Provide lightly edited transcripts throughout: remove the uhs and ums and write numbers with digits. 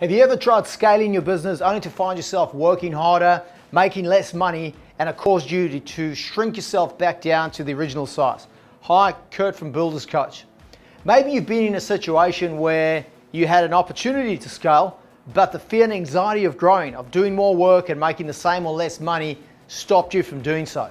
Have you ever tried scaling your business only to find yourself working harder, making less money, and it caused you to shrink yourself back down to the original size? Hi, Kurt from Builders Coach. Maybe you've been in a situation where you had an opportunity to scale, but the fear and anxiety of growing, of doing more work and making the same or less money stopped you from doing so.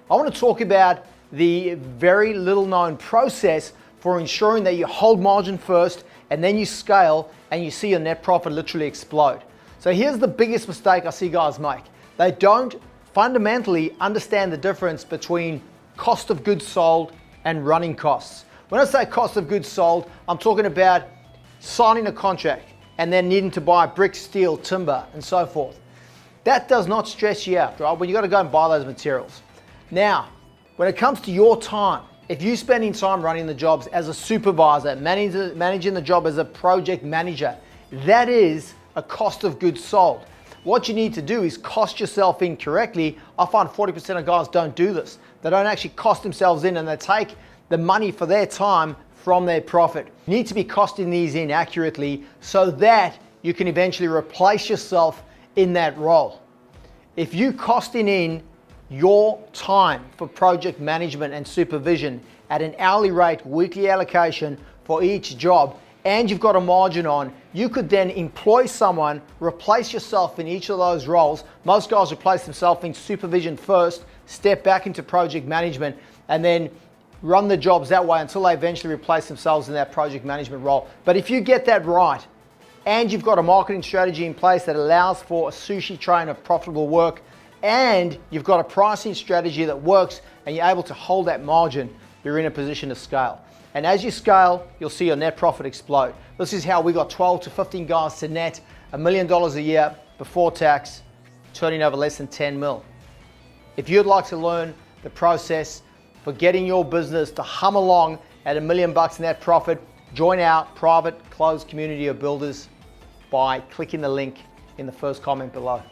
I want to talk about the very little known process for ensuring that you hold margin first and then you scale and you see your net profit literally explode. So here's the biggest mistake I see guys make. They don't fundamentally understand the difference between cost of goods sold and running costs. When I say cost of goods sold, I'm talking about signing a contract and then needing to buy brick, steel, timber, and so forth. That does not stress you out, right? When you got to go and buy those materials. Now, when it comes to your time, if you're spending time running the jobs as a supervisor, managing the job as a project manager, that is a cost of goods sold. What you need to do is cost yourself in correctly. I find 40% of guys don't do this. They don't actually cost themselves in and they take the money for their time from their profit. You need to be costing these in accurately so that you can eventually replace yourself in that role. If you costing in your time for project management and supervision at an hourly rate, weekly allocation for each job, and you've got a margin on, you could then employ someone, replace yourself in each of those roles. Most guys replace themselves in supervision first, step back into project management, and then run the jobs that way until they eventually replace themselves in that project management role. But if you get that right, and you've got a marketing strategy in place that allows for a sushi train of profitable work, and you've got a pricing strategy that works and you're able to hold that margin, you're in a position to scale. And as you scale, you'll see your net profit explode. This is how we got 12 to 15 guys to net $1 million a year before tax, turning over less than 10 mil. If you'd like to learn the process for getting your business to hum along at $1 million net profit, join our private closed community of builders by clicking the link in the first comment below.